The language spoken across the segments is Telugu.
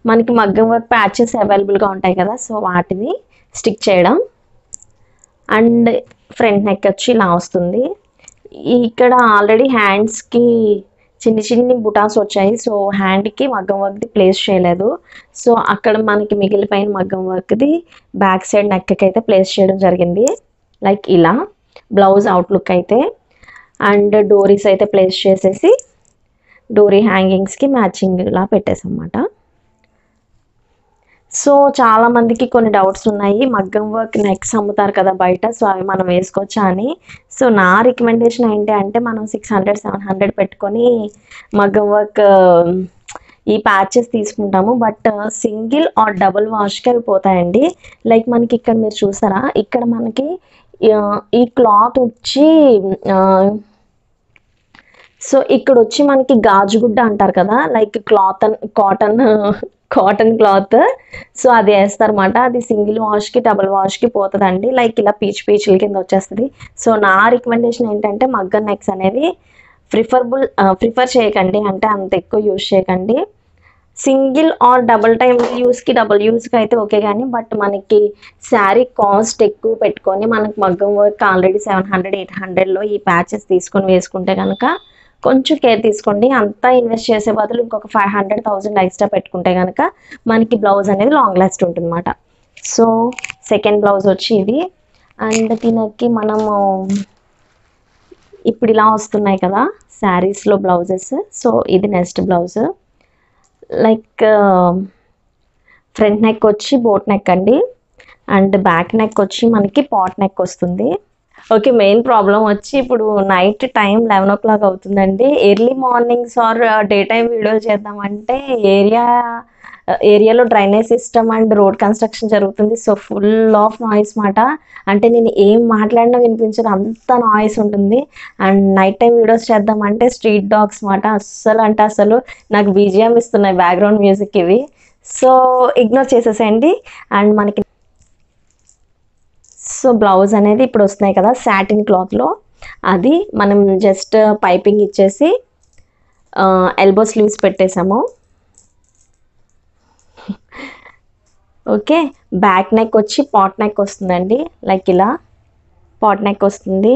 మనకి మగ్గం వర్క్ ప్యాచెస్ అవైలబుల్గా ఉంటాయి కదా, సో వాటిని స్టిక్ చేయడం. అండ్ ఫ్రంట్ నెక్ వచ్చి ఇలా వస్తుంది. ఇక్కడ ఆల్రెడీ హ్యాండ్స్కి చిన్ని చిన్ని బుటాస్ వచ్చాయి, సో హ్యాండ్కి మగ్గం వర్క్ది ప్లేస్ చేయలేదు. సో అక్కడ మనకి మిగిలిపోయిన మగ్గం వర్క్ది బ్యాక్ సైడ్ నెక్కి అయితే ప్లేస్ చేయడం జరిగింది. లైక్ ఇలా బ్లౌజ్ అవుట్లుక్ అయితే. అండ్ డోరీస్ అయితే ప్లేస్ చేసేసి డోరీ హ్యాంగింగ్స్కి మ్యాచింగ్ ఇలా పెట్టేసన్నమాట. సో చాలామందికి కొన్ని డౌట్స్ ఉన్నాయి, మగ్గం వర్క్ నెక్స్ అమ్ముతారు కదా బయట, సో అవి మనం వేసుకోవచ్చా అని. సో నా రికమెండేషన్ ఏంటి అంటే మనం 600-700 పెట్టుకొని మగ్గం వర్క్ ఈ ప్యాచెస్ తీసుకుంటాము. బట్ సింగిల్ ఆర్ డబుల్ వాష్కి అవి పోతాయండి. లైక్ మనకి ఇక్కడ మీరు చూసారా, ఇక్కడ మనకి ఈ క్లాత్ వచ్చి సో ఇక్కడ వచ్చి మనకి గాజుగుడ్డ అంటారు కదా, లైక్ కాటన్ క్లాత్, సో అది వేస్తారన్నమాట. అది సింగిల్ వాష్కి డబుల్ వాష్కి పోతుందండి. లైక్ ఇలా పీచుల కింద వచ్చేస్తుంది. సో నా రికమెండేషన్ ఏంటంటే మగ్గం నెక్స్ అనేవి ప్రిఫర్ చేయకండి, అంటే అంత ఎక్కువ యూజ్ చేయకండి. సింగిల్ ఆర్ డబుల్ యూస్కి అయితే ఓకే, కానీ బట్ మనకి శారీ కాస్ట్ ఎక్కువ పెట్టుకొని మనకి మగ్గం వర్క్ ఆల్రెడీ 700-800లో ఈ ప్యాచెస్ తీసుకొని వేసుకుంటే కనుక కొంచెం కేర్ తీసుకోండి. అంతా ఇన్వెస్ట్ చేసే బదులు ఇంకొక 500,000 ఎక్స్ట్రా పెట్టుకుంటే కనుక మనకి బ్లౌజ్ అనేది లాంగ్ లాస్ట్ ఉంటుంది అన్నమాట. సో సెకండ్ బ్లౌజ్ వచ్చి ఇది. అండ్ దీనికి మనము ఇప్పుడు ఇలా వస్తున్నాయి కదా శారీస్లో బ్లౌజెస్, సో ఇది next blouse. Like front neck వచ్చి బోట్ నెక్ అండి, అండ్ బ్యాక్ నెక్ వచ్చి మనకి పాట్ నెక్ వస్తుంది. ఓకే, మెయిన్ ప్రాబ్లం వచ్చి ఇప్పుడు నైట్ టైం 11 o'clock అవుతుందండి. Early mornings or day time video చేద్దామంటే ఏరియాలో drainage system and road construction జరుగుతుంది. సో ఫుల్ ఆఫ్ నాయిస్ మాట, అంటే నేను ఏం మాట్లాడినా వినిపించదు, అంత నాయిస్ ఉంటుంది. అండ్ నైట్ టైం వీడియోస్ చేద్దామంటే స్ట్రీట్ డాగ్స్ మాట, అస్సలు నాకు బీజిఎం ఇస్తున్నాయి బ్యాక్గ్రౌండ్ మ్యూజిక్ ఇవి. సో ఇగ్నోర్ చేసేసేయండి. అండ్ మనకి సో బ్లౌజ్ అనేది ఇప్పుడు వస్తున్నాయి కదా సాటిన్ క్లాత్లో, అది మనం జస్ట్ పైపింగ్ ఇచ్చేసి ఎల్బో స్లీవ్స్ పెట్టేసాము. ఓకే, బ్యాక్ నెక్ వచ్చి పాట్ నెక్ వస్తుందండి, లైక్ ఇలా పాట్ నెక్ వస్తుంది.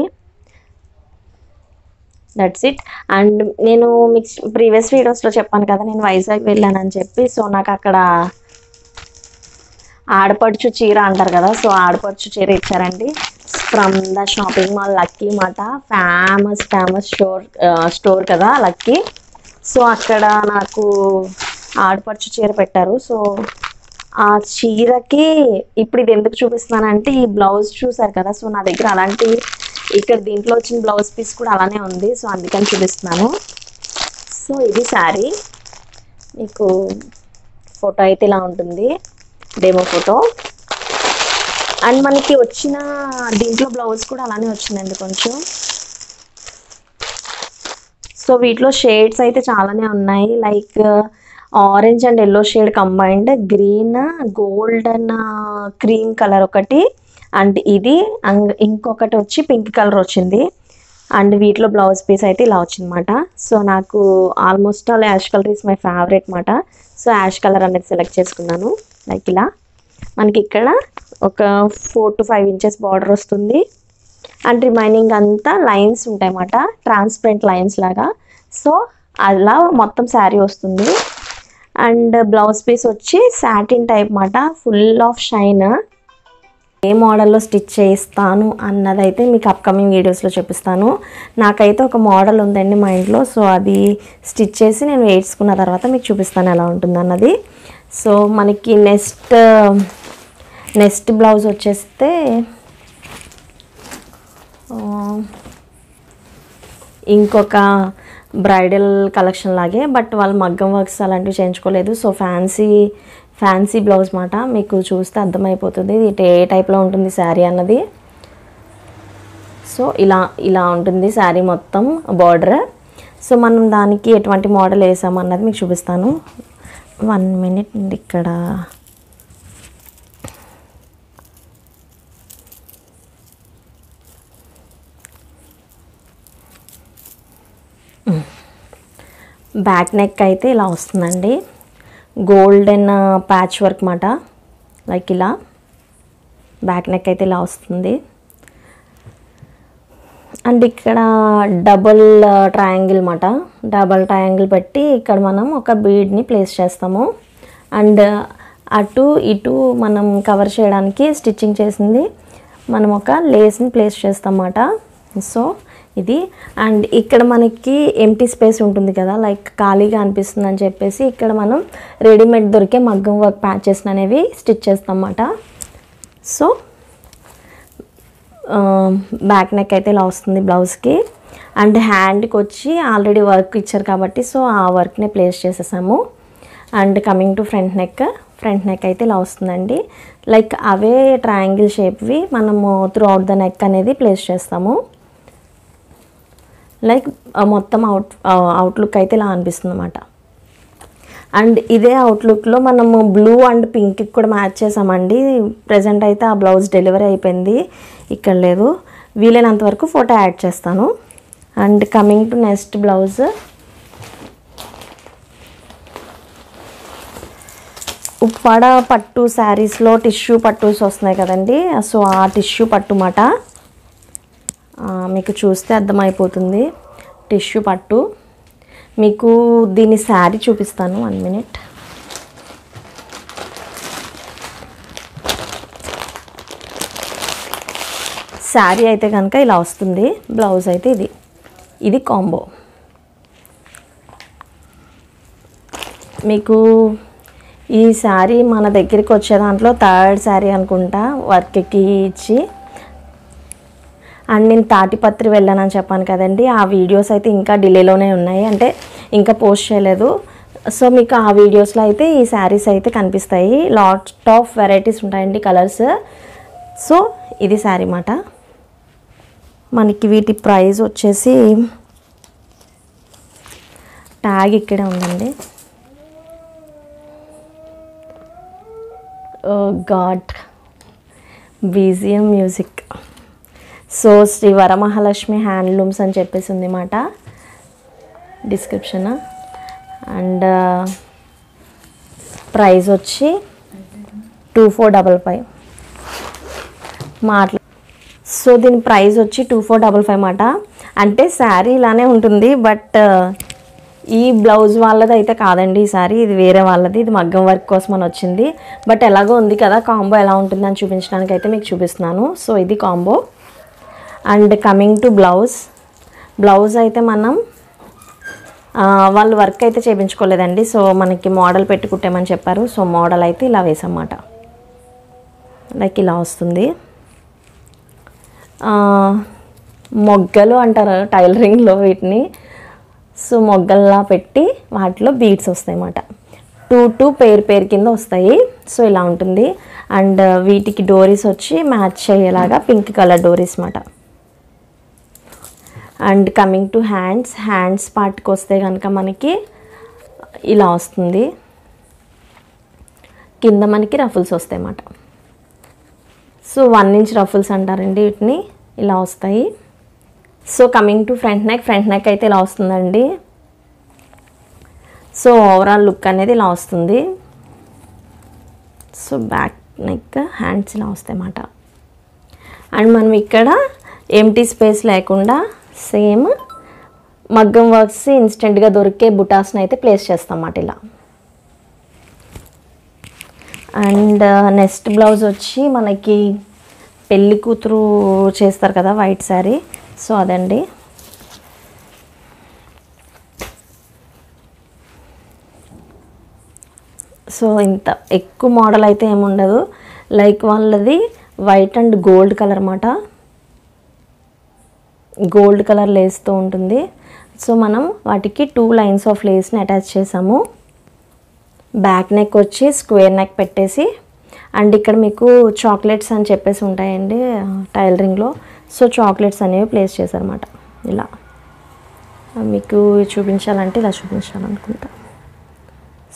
That's it. అండ్ నేను మీకు ప్రీవియస్ వీడియోస్లో చెప్పాను కదా నేను వైజాగ్ వెళ్ళానని చెప్పి, సో నాకు అక్కడ ఆడపడుచు చీర అంటారు కదా, సో ఆడపడుచు చీర ఇచ్చారండి from the shopping mall lucky మాట. ఫేమస్ స్టోర్ కదా లక్కీ. సో అక్కడ నాకు ఆడపడుచు చీర పెట్టారు. సో ఆ చీరకి ఇప్పుడు ఇది ఎందుకు చూపిస్తున్నానంటే ఈ బ్లౌజ్ చూసారు కదా, సో నా దగ్గర అలాంటి ఇక్కడ దీంట్లో వచ్చిన బ్లౌజ్ పీస్ కూడా అలానే ఉంది, సో అందుకని చూపిస్తున్నాను. సో ఇది శారీ, మీకు ఫోటో అయితే ఇలా ఉంటుంది, డెమో ఫోటో. అండ్ మనకి వచ్చిన దీంట్లో బ్లౌజ్ కూడా అలానే వచ్చిందండి కొంచెం. సో వీటిలో షేడ్స్ అయితే చాలానే ఉన్నాయి, like orange and yellow shade combined, green, golden cream colour ఒకటి, అండ్ ఇది ఇంకొకటి వచ్చి పింక్ కలర్ వచ్చింది. అండ్ వీటిలో బ్లౌజ్ పీస్ అయితే ఇలా వచ్చిందన్నమాట. సో నాకు almost all ash colour is my favourite మాట. సో యాష్ కలర్ అనేది సెలెక్ట్ చేసుకున్నాను. లైక్ ఇలా మనకి ఇక్కడ ఒక 4 to 5 inches బార్డర్ వస్తుంది. అండ్ రిమైనింగ్ అంతా లైన్స్ ఉంటాయి అన్నమాట, ట్రాన్స్పరెంట్ లైన్స్ లాగా. సో అలా మొత్తం శారీ వస్తుంది. అండ్ బ్లౌజ్ పీస్ వచ్చి సాటిన్ టైప్ మాట, ఫుల్ ఆఫ్ షైన్. ఏ మోడల్లో స్టిచ్ చేస్తాను అన్నదైతే మీకు అప్కమింగ్ వీడియోస్లో చూపిస్తాను. నాకైతే ఒక మోడల్ ఉందండి మా ఇంట్లో, సో అది స్టిచ్ చేసి నేను వేసుకున్న తర్వాత మీకు చూపిస్తాను ఎలా ఉంటుంది అన్నది. సో మనకి నెక్స్ట్ బ్లౌజ్ వచ్చేస్తే ఇంకొక బ్రైడల్ కలెక్షన్ లాగే, బట్ వాళ్ళు మగ్గం వర్క్స్ అలాంటివి చేయించుకోలేదు. సో ఫ్యాన్సీ బ్లౌజ్ మాట, మీకు చూస్తే అర్థమైపోతుంది ఇది ఏ టైప్లో ఉంటుంది శారీ అన్నది. సో ఇలా ఉంటుంది శారీ మొత్తం బార్డర్. సో మనం దానికి ఎటువంటి మోడల్ వేసామన్నది మీకు చూపిస్తాను. 1 minute ఇక్కడ బ్యాక్ నెక్ అయితే ఇలా వస్తుందండి. గోల్డెన్ ప్యాచ్ వర్క్ మాట, లైక్ ఇలా బ్యాక్ నెక్ అయితే ఇలా వస్తుంది. అండ్ ఇక్కడ డబుల్ ట్రయాంగిల్ మాట, డబుల్ ట్రయాంగిల్ పెట్టి ఇక్కడ మనం ఒక బీడ్ని ప్లేస్ చేస్తాము. అండ్ అటు ఇటు మనం కవర్ చేయడానికి స్టిచ్చింగ్ చేసింది మనం ఒక లేస్ని ప్లేస్ చేస్తామన్నమాట. సో ఇది. అండ్ ఇక్కడ మనకి ఎంటీ స్పేస్ ఉంటుంది కదా, లైక్ ఖాళీగా అనిపిస్తుంది అని చెప్పేసి ఇక్కడ మనం రెడీమేడ్ దొరికే మగ్గం వర్క్ ప్యాచెస్ అనేవి స్టిచ్ చేస్తామన్నమాట. సో బ్యాక్ నెక్ అయితే ఇలా వస్తుంది బ్లౌజ్కి. అండ్ హ్యాండ్కి వచ్చి ఆల్రెడీ వర్క్ ఇచ్చారు కాబట్టి సో ఆ వర్క్ని ప్లేస్ చేసేసాము. And coming to front neck అయితే ఇలా వస్తుందండి. లైక్ అవే ట్రయాంగిల్ షేప్వి మనము త్రూ అవుట్ ద నెక్ అనేది ప్లేస్ చేస్తాము. లైక్ మొత్తం అవుట్లుక్ అయితే ఇలా అనిపిస్తుంది అన్నమాట. అండ్ ఇదే అవుట్లుక్లో మనము బ్లూ అండ్ పింక్కి కూడా మ్యాచ్ చేసామండి. ప్రజెంట్ అయితే ఆ బ్లౌజ్ డెలివరీ అయిపోయింది, ఇక్కడ లేదు. వీలైనంత వరకు ఫోటో యాడ్ చేస్తాను. And coming to next blouse, Uppada పట్టు శారీస్లో టిష్యూ పట్టూస్ వస్తున్నాయి కదండి. సో ఆ టిష్యూ పట్టు మాట మీకు చూస్తే అర్థమైపోతుంది. టిష్యూ పట్టు. మీకు దీని శారీ చూపిస్తాను, 1 minute. శారీ అయితే కనుక ఇలా వస్తుంది, బ్లౌజ్ అయితే ఇది కాంబో. మీకు ఈ శారీ మన దగ్గరికి వచ్చే దాంట్లో 3rd శారీ అనుకుంటా వర్క్కి ఇచ్చి. అండ్ నేను తాటిపత్రి వెళ్ళానని చెప్పాను కదండి, ఆ వీడియోస్ అయితే ఇంకా డిలేలోనే ఉన్నాయి, అంటే ఇంకా పోస్ట్ చేయలేదు. సో మీకు ఆ వీడియోస్లో అయితే ఈ శారీస్ అయితే కనిపిస్తాయి. లాట్ ఆఫ్ వెరైటీస్ ఉంటాయండి, కలర్స్. సో ఇది శారీ మాట. మనకి వీటి ప్రైస్ వచ్చేసి ట్యాగ్ ఇక్కడే ఉందండి. Oh god, BGM music. So Shri Varamahalakshmi handlooms అని చెప్పేసి ఉంది మాట డిస్క్రిప్షన్. అండ్ ప్రైస్ వచ్చి 2455 సో దీని ప్రైస్ వచ్చి 2455 మాట. అంటే శారీ ఇలానే ఉంటుంది, బట్ ఈ బ్లౌజ్ వాళ్ళది అయితే కాదండి ఈ శారీ, ఇది వేరే వాళ్ళది. ఇది మగ్గం వర్క్ కోసం అని వచ్చింది, బట్ ఎలాగో ఉంది కదా, కాంబో ఎలా ఉంటుందని చూపించడానికి అయితే మీకు చూపిస్తున్నాను. సో ఇది combo. And coming to blouse అయితే మనం వాళ్ళు వర్క్ అయితే చేయించుకోలేదండి. సో మనకి మోడల్ పెట్టి కుట్టామని చెప్పారు. సో మోడల్ అయితే ఇలా వేసామాట, లైక్ ఇలా వస్తుంది. మొగ్గలు అంటారు టైలరింగ్లో వీటిని. సో మొగ్గల్లా పెట్టి వాటిలో బీడ్స్ వస్తాయి అన్నమాట. 2 పేర్ కింద వస్తాయి. సో ఇలా ఉంటుంది. అండ్ వీటికి డోరీస్ వచ్చి మ్యాచ్ అయ్యేలాగా పింక్ కలర్ డోరీస్ అన్నమాట. అండ్ కమింగ్ టు హ్యాండ్స్ పార్ట్కి వస్తే కనుక మనకి ఇలా వస్తుంది. కింద మనకి రఫుల్స్ వస్తాయి అన్నమాట. సో 1 inch రఫుల్స్ అంటారండి వీటిని, ఇలా వస్తాయి. So coming to front neck అయితే ఇలా వస్తుందండి. సో ఓవరాల్ లుక్ అనేది ఇలా వస్తుంది. సో బ్యాక్ నెక్, హ్యాండ్స్ ఇలా వస్తాయి అన్నమాట. అండ్ మనం ఇక్కడ ఎంటీ స్పేస్ లేకుండా సేమ్ మగ్గం వర్క్స్ ఇన్స్టెంట్గా దొరికే బుటాస్ని అయితే ప్లేస్ చేస్తాం అన్నమాట ఇలా. అండ్ నెక్స్ట్ బ్లౌజ్ వచ్చి మనకి పెళ్ళి కూతురు చేస్తారు కదా వైట్ శారీ, సో అదండి. సో ఇంత ఎక్కువ మోడల్ అయితే ఏముండదు, లైక్ వాళ్ళది వైట్ అండ్ గోల్డ్ కలర్ అన్నమాట. గోల్డ్ కలర్ లేస్తో ఉంటుంది. సో మనం వాటికి 2 lines ఆఫ్ లేస్ని అటాచ్ చేసాము. బ్యాక్ నెక్ వచ్చి స్క్వేర్ నెక్ పెట్టేసి, అండ్ ఇక్కడ మీకు చాక్లెట్స్ అని చెప్పేసి ఉంటాయండి టైలరింగ్లో. సో చాక్లెట్స్ అనేవి ప్లేస్ చేశారన్నమాట ఇలా. మీకు చూపించాలంటే ఇలా చూపించాలనుకుంటా.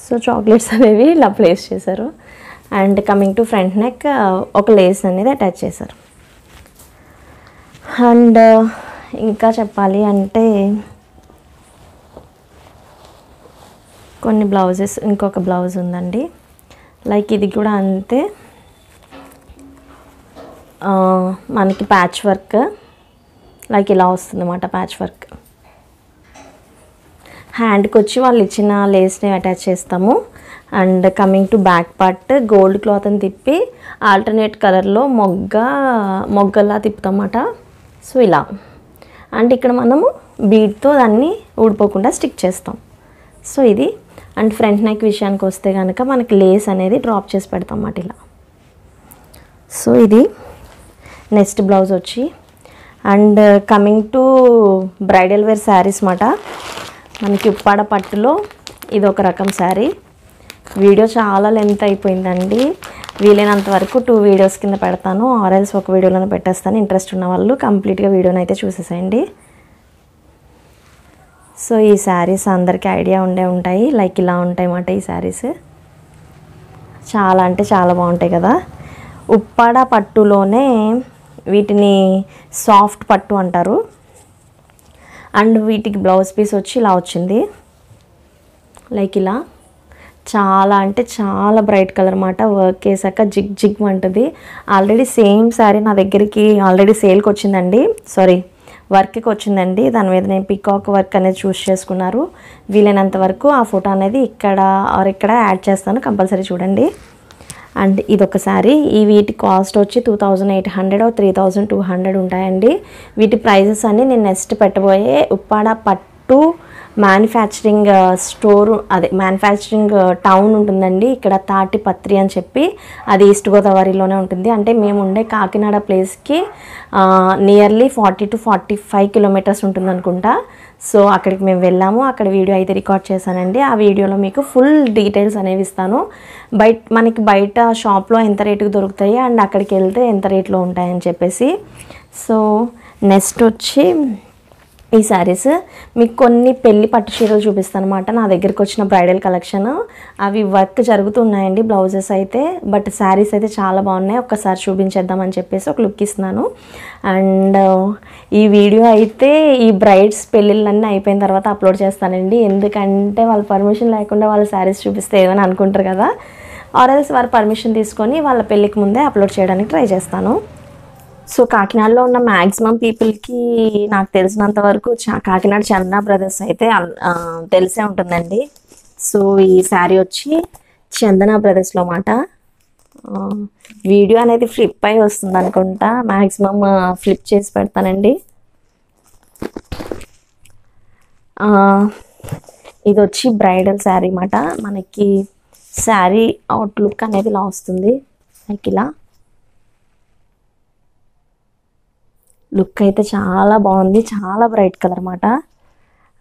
సో చాక్లెట్స్ అనేవి ఇలా ప్లేస్ చేశారు. And coming to front neck ఒక లేస్ అనేది అటాచ్ చేశారు. అండ్ ఇంకా చెప్పాలి అంటే కొన్ని బ్లౌజెస్, ఇంకొక బ్లౌజ్ ఉందండి. లైక్ ఇది కూడా అంతే, మనకి ప్యాచ్ వర్క్ లైక్ ఇలా వస్తుందన్నమాట. ప్యాచ్ వర్క్ హ్యాండ్కి వచ్చి వాళ్ళు ఇచ్చిన లేస్ని అటాచ్ చేస్తాము. And coming to back part, gold క్లాత్ని తిప్పి ఆల్టర్నేట్ కలర్లో మొగ్గలా తిప్పుతామన్నమాట. సో ఇలా. అండ్ ఇక్కడ మనము బీడ్తో దాన్ని ఊడిపోకుండా స్టిక్ చేస్తాం. సో ఇది. అండ్ ఫ్రంట్ నెక్ విషయానికి వస్తే కనుక మనకి లేస్ అనేది డ్రాప్ చేసి పెడతాం అన్నమాట ఇలా. సో ఇది నెక్స్ట్ బ్లౌజ్ వచ్చి. And coming to bridal wear saris మాట. మనకి ఉప్పాడ పట్టులో ఇది ఒక రకం శారీ. వీడియో చాలా లెంత్ అయిపోయిందండి. వీలైనంత వరకు 2 వీడియోస్ కింద పెడతాను, ఆర్ఎల్స్ ఒక వీడియోలోనే పెట్టేస్తాను. ఇంట్రెస్ట్ ఉన్న వాళ్ళు కంప్లీట్గా వీడియోని అయితే చూసేసేయండి. సో ఈ శారీస్ అందరికీ ఐడియా ఉంటాయి. లైక్ ఇలా ఉంటాయి అన్నమాట ఈ శారీస్. చాలా అంటే చాలా బాగుంటాయి కదా. ఉప్పాడ పట్టులోనే వీటిని సాఫ్ట్ పట్టు అంటారు. అండ్ వీటికి బ్లౌజ్ పీస్ వచ్చి ఇలా వచ్చింది, లైక్ ఇలా. చాలా అంటే చాలా బ్రైట్ కలర్ అన్నమాట. వర్క్ వేసాక జిగ్ జిగ్ అంటుంది. ఆల్రెడీ సేమ్ శారీ నా దగ్గరికి ఆల్రెడీ సేల్కి వచ్చిందండి, వర్క్కి వచ్చిందండి. దాని మీద నేను పికాక్ వర్క్ అనేది చూస్ చేసుకున్నారు. వీలైనంత వరకు ఆ ఫోటో అనేది ఇక్కడ యాడ్ చేస్తాను, కంపల్సరీ చూడండి. అండ్ ఇదొక శారీ. వీటి కాస్ట్ వచ్చి 2800 or 3200 ఉంటాయండి. వీటి ప్రైజెస్ అన్నీ నేను నెక్స్ట్ పెట్టబోయే ఉప్పాడ పట్టు మ్యానుఫ్యాక్చరింగ్ స్టోర్, అదే మ్యానుఫ్యాక్చరింగ్ టౌన్ ఉంటుందండి ఇక్కడ, తాటిపత్రి అని చెప్పి. అది ఈస్ట్ గోదావరిలోనే ఉంటుంది. అంటే మేము ఉండే కాకినాడ ప్లేస్కి నియర్లీ 40 to 45 కిలోమీటర్స్ ఉంటుంది అనుకుంటా. సో అక్కడికి మేము వెళ్ళాము. అక్కడ వీడియో అయితే రికార్డ్ చేశానండి. ఆ వీడియోలో మీకు ఫుల్ డీటెయిల్స్ అనేవి ఇస్తాను. మనకి బయట షాప్లో ఎంత రేటుకి దొరుకుతాయి అండ్ అక్కడికి వెళ్తే ఎంత రేట్లో ఉంటాయని చెప్పేసి. సో నెక్స్ట్ వచ్చి ఈ శారీస్ మీకు కొన్ని పెళ్లి పట్టు చీరలు చూపిస్తాను అనమాట. నా దగ్గరికి వచ్చిన బ్రైడల్ కలెక్షన్ అవి వర్క్ జరుగుతున్నాయండి బ్లౌజెస్ అయితే. బట్ శారీస్ అయితే చాలా బాగున్నాయి. ఒక్కసారి చూపించేద్దామని చెప్పేసి ఒక లుక్ ఇస్తున్నాను. అండ్ ఈ వీడియో అయితే ఈ బ్రైడ్స్ పెళ్ళిళ్ళన్నీ అయిపోయిన తర్వాత అప్లోడ్ చేస్తానండి. ఎందుకంటే వాళ్ళ పర్మిషన్ లేకుండా వాళ్ళ శారీస్ చూపిస్తే ఏమైనా అనుకుంటారు కదా. ఆర్ఎల్స్ వారి పర్మిషన్ తీసుకొని వాళ్ళ పెళ్ళికి ముందే అప్లోడ్ చేయడానికి ట్రై చేస్తాను. సో కాకినాడలో ఉన్న మ్యాక్సిమం పీపుల్కి నాకు తెలిసినంత వరకు కాకినాడ చందన బ్రదర్స్ అయితే తెలిసే ఉంటుందండి. సో ఈ శారీ వచ్చి చందన బ్రదర్స్లో మాట. వీడియో అనేది ఫ్లిప్ అయి వస్తుంది అనుకుంటా, మ్యాక్సిమం ఫ్లిప్ చేసి పెడతానండి. ఇది వచ్చి బ్రైడల్ శారీ మాట. మనకి శారీ అవుట్లుక్ అనేది ఇలా వస్తుంది, లైక్ ఇలా. లుక్ అయితే చాలా బాగుంది, చాలా బ్రైట్ కలర్ అన్నమాట.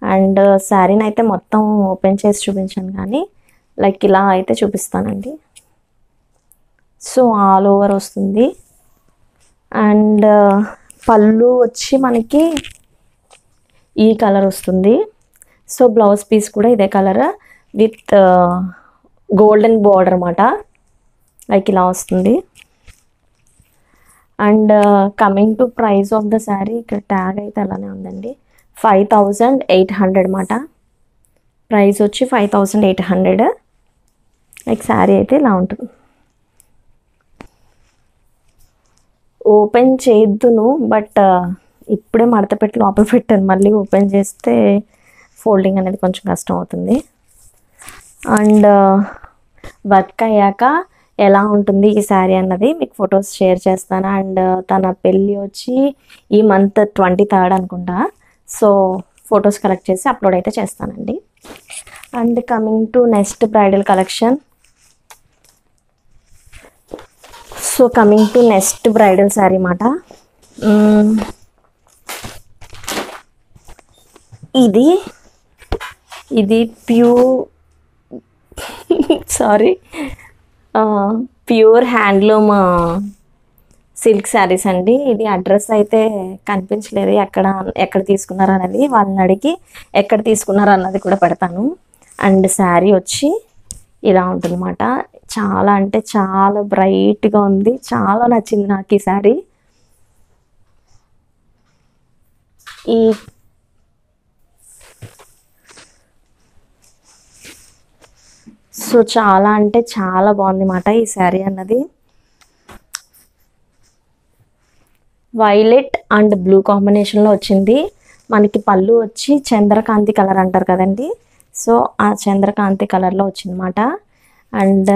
అండ్ శారీని అయితే మొత్తం ఓపెన్ చేసి చూపించాను, కానీ లైక్ ఇలా అయితే చూపిస్తానండి. సో ఆల్ ఓవర్ వస్తుంది. అండ్ పళ్ళు వచ్చి మనకి ఈ కలర్ వస్తుంది. సో బ్లౌజ్ పీస్ కూడా ఇదే కలర్ విత్ గోల్డెన్ బార్డర్ అన్నమాట, లైక్ ఇలా వస్తుంది. And coming to price of the sari, ఇక్కడ ట్యాగ్ అయితే అలానే ఉందండి. 5800 అన్నమాట. ప్రైస్ వచ్చి 5800. లైక్ శారీ అయితే ఇలా ఉంటుంది. ఓపెన్ చేయొద్దును, బట్ ఇప్పుడే మడత పెట్టి లోపల పెట్టాను. మళ్ళీ ఓపెన్ చేస్తే ఫోల్డింగ్ అనేది కొంచెం కష్టం అవుతుంది. అండ్ వర్క్ అయ్యాక ఎలా ఉంటుంది ఈ శారీ అన్నది మీకు ఫొటోస్ షేర్ చేస్తాను. అండ్ తన పెళ్ళి వచ్చి ఈ మంత్ 23rd అనుకుంటా. సో ఫొటోస్ కలెక్ట్ చేసి అప్లోడ్ అయితే చేస్తానండి. And coming to next bridal collection. So coming to next bridal sari మాట. ఇది ప్యూర్ హ్యాండ్లూమ్ సిల్క్ శారీస్ అండి. ఇది అడ్రస్ అయితే కనిపించలేదు, ఎక్కడ తీసుకున్నారు అనేది. వాళ్ళని అడిగి ఎక్కడ తీసుకున్నారు అన్నది కూడా పెడతాను. అండ్ శారీ వచ్చి ఇలా ఉంటుంది అన్నమాట. చాలా అంటే చాలా బ్రైట్గా ఉంది, చాలా నచ్చింది నాకు ఈ శారీ. సో చాలా అంటే చాలా బాగుంది మాట ఈ శారీ అన్నది. వైలెట్ అండ్ బ్లూ కాంబినేషన్లో వచ్చింది. మనకి పళ్ళు వచ్చి చంద్రకాంతి కలర్ అంటారు కదండి, సో ఆ చంద్రకాంతి కలర్లో వచ్చిందన్నమాట. అండ్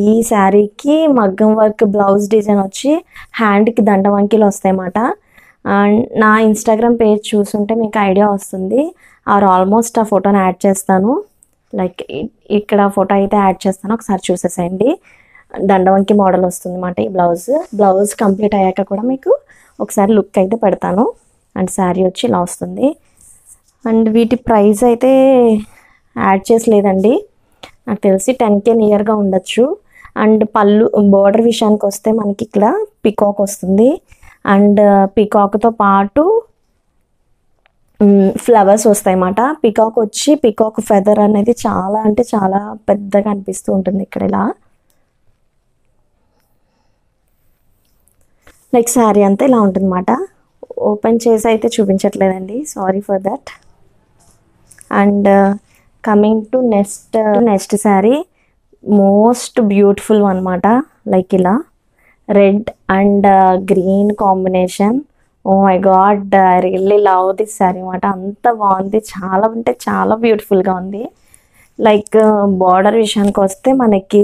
ఈ శారీకి మగ్గం వర్క్ బ్లౌజ్ డిజైన్ వచ్చి హ్యాండ్కి దండ వంకీలు వస్తాయన్నమాట. అండ్ నా ఇన్స్టాగ్రామ్ పేజ్ చూసుంటే మీకు ఐడియా వస్తుంది, ఆర్ ఆల్మోస్ట్ ఆ ఫోటోని యాడ్ చేస్తాను. లైక్ ఇక్కడ ఫోటో అయితే యాడ్ చేస్తాను, ఒకసారి చూసేసేయండి. దండవంకి మోడల్ వస్తుంది అన్నమాట ఈ బ్లౌజ్ కంప్లీట్ అయ్యాక కూడా మీకు ఒకసారి లుక్ అయితే పెడతాను. అండ్ శారీ వచ్చి ఇలా వస్తుంది. అండ్ వీటి ప్రైస్ అయితే యాడ్ చేసలేదండి, నాకు తెలిసి 10K నియర్గా ఉండొచ్చు. అండ్ పళ్ళు బోర్డర్ విషయానికి వస్తే మనకి ఇక్కడ పికాక్ వస్తుంది. అండ్ పికాక్తో పాటు ఫ్లవర్స్ వస్తాయి అన్నమాట. పికాక్ వచ్చి పికాక్ ఫెదర్ అనేది చాలా అంటే చాలా పెద్దగా అనిపిస్తూ ఉంటుంది ఇక్కడ ఇలా. లైక్ శారీ అంతా ఇలా ఉంటుంది అన్నమాట. ఓపెన్ చేసి అయితే చూపించట్లేదండి, sorry for that. And coming to next sari, most beautiful అనమాట. లైక్ ఇలా red and green combination. Oh my god, I really love this sari అనమాట. అంత బాగుంది, చాలా అంటే చాలా బ్యూటిఫుల్గా ఉంది. లైక్ బార్డర్ విషయానికి వస్తే మనకి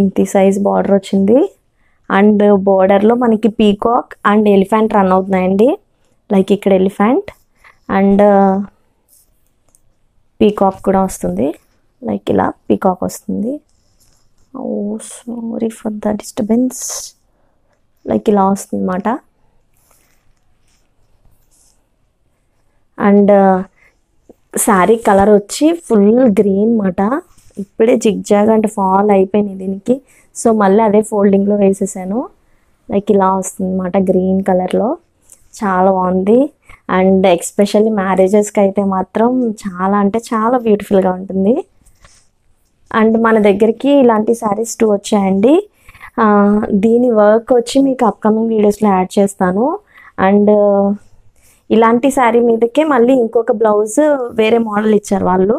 ఇంటి సైజ్ బార్డర్ వచ్చింది. అండ్ బార్డర్లో మనకి పీకాక్ అండ్ ఎలిఫెంట్ రన్ అవుతున్నాయండి. లైక్ ఇక్కడ ఎలిఫెంట్ అండ్ పీకాక్ కూడా వస్తుంది. లైక్ ఇలా పీకాక్ వస్తుంది. Oh sorry for the disturbance. Like ఇలా వస్తుంది అన్నమాట. అండ్ శారీ కలర్ వచ్చి ఫుల్ గ్రీన్ మాట. ఇప్పుడే జిగ్జాగ్ అంటే ఫాల్ అయిపోయింది దీనికి, సో మళ్ళీ అదే ఫోల్డింగ్లో వేసేసాను. లైక్ ఇలా వస్తుంది అన్నమాట గ్రీన్ కలర్లో, చాలా బాగుంది. అండ్ ఎక్స్పెషల్లీ మ్యారేజెస్కి అయితే మాత్రం చాలా అంటే చాలా బ్యూటిఫుల్గా ఉంటుంది. అండ్ మన దగ్గరికి ఇలాంటి శారీస్ 2 వచ్చాయండి. దీని వర్క్ వచ్చి మీకు అప్కమింగ్ వీడియోస్లో యాడ్ చేస్తాను. అండ్ ఇలాంటి శారీ మీదకే మళ్ళీ ఇంకొక బ్లౌజ్ వేరే మోడల్ ఇచ్చారు వాళ్ళు.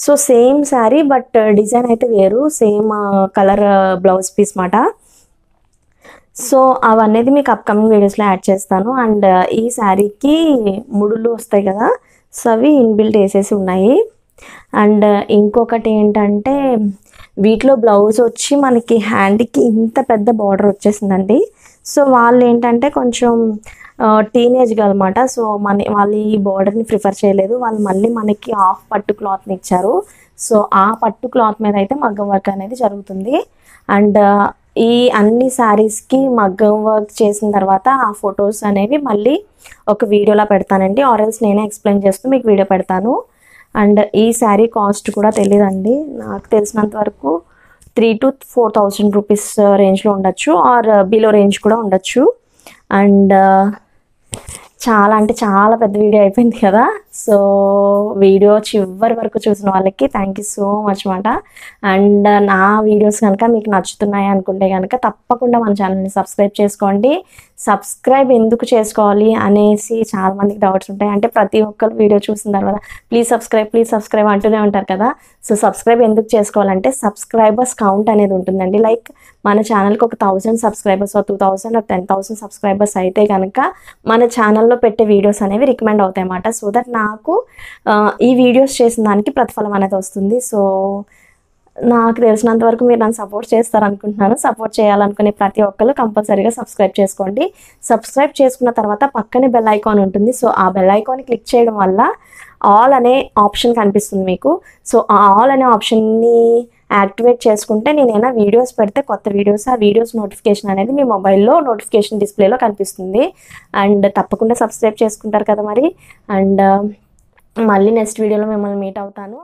So same sari but design అయితే వేరు, సేమ్ కలర్ బ్లౌజ్ పీస్ మాట. సో అవన్నీ మీకు అప్కమింగ్ వీడియోస్లో యాడ్ చేస్తాను. అండ్ ఈ శారీకి ముడులు వస్తాయి కదా, సో అవి ఇన్బిల్ట్ వేసేసి ఉన్నాయి. అండ్ ఇంకొకటి ఏంటంటే వీటిలో బ్లౌజ్ వచ్చి మనకి హ్యాండ్కి ఇంత పెద్ద బార్డర్ వచ్చేసిందండి. సో వాళ్ళు ఏంటంటే కొంచెం టీనేజ్ అనమాట, సో వాళ్ళు ఈ బార్డర్ని ప్రిఫర్ చేయలేదు. వాళ్ళు మళ్ళీ మనకి హాఫ్ పట్టు క్లాత్ని ఇచ్చారు. సో ఆ పట్టు క్లాత్ మీద అయితే మగ్గం వర్క్ అనేది జరుగుతుంది. అండ్ ఈ అన్ని శారీస్కి మగ్గం వర్క్ చేసిన తర్వాత ఆ ఫొటోస్ అనేవి మళ్ళీ ఒక వీడియోలా పెడతానండి, ఆర్ఎల్స్ నేనే ఎక్స్ప్లెయిన్ చేస్తూ మీకు వీడియో పెడతాను. అండ్ ఈ శారీ కాస్ట్ కూడా తెలియదండి, నాకు తెలిసినంత వరకు 3,000 to 4,000 రూపీస్ రేంజ్లో ఉండొచ్చు, ఆర్ బిలో రేంజ్ కూడా ఉండొచ్చు. అండ్ చాలా అంటే చాలా పెద్ద వీడియో అయిపోయింది కదా, సో వీడియో చివరి వరకు చూసిన వాళ్ళకి థ్యాంక్ యూ సో మచ్ మాట. అండ్ నా వీడియోస్ కనుక మీకు నచ్చుతున్నాయి అనుకుంటే కనుక తప్పకుండా మన ఛానల్ని సబ్స్క్రైబ్ చేసుకోండి. సబ్స్క్రైబ్ ఎందుకు చేసుకోవాలి అనేసి చాలామందికి డౌట్స్ ఉంటాయి. అంటే ప్రతి ఒక్కరు వీడియో చూసిన తర్వాత ప్లీజ్ సబ్స్క్రైబ్ అంటూనే ఉంటారు కదా. సో సబ్స్క్రైబ్ ఎందుకు చేసుకోవాలంటే సబ్స్క్రైబర్స్ కౌంట్ అనేది ఉంటుందండి. లైక్ మన ఛానల్కి ఒక 1000 సబ్స్క్రైబర్స్ 2000 or 10,000 సబ్స్క్రైబర్స్ అయితే కనుక మన ఛానల్లో పెట్టే వీడియోస్ అనేవి రికమెండ్ అవుతాయి అన్నమాట. సో దట్ నాకు ఈ వీడియోస్ చేసిన దానికి ప్రతిఫలం అనేది వస్తుంది. సో నాకు తెలిసినంత వరకు మీరు నన్ను సపోర్ట్ చేస్తారనుకుంటున్నాను. సపోర్ట్ చేయాలనుకునే ప్రతి ఒక్కరు కంపల్సరీగా సబ్స్క్రైబ్ చేసుకోండి. సబ్స్క్రైబ్ చేసుకున్న తర్వాత పక్కనే బెల్ ఐకాన్ ఉంటుంది. సో ఆ బెల్ ఐకాన్ని క్లిక్ చేయడం వల్ల ఆల్ అనే ఆప్షన్ కనిపిస్తుంది మీకు. సో ఆ ఆల్ అనే ఆప్షన్ని యాక్టివేట్ చేసుకుంటే నేనైనా వీడియోస్ పెడితే కొత్త వీడియోస్, ఆ వీడియోస్ నోటిఫికేషన్ అనేది మీ మొబైల్లో నోటిఫికేషన్ డిస్ప్లేలో కనిపిస్తుంది. అండ్ తప్పకుండా సబ్స్క్రైబ్ చేసుకుంటారు కదా మరి. అండ్ మళ్ళీ నెక్స్ట్ వీడియోలో మిమ్మల్ని మీట్ అవుతాను.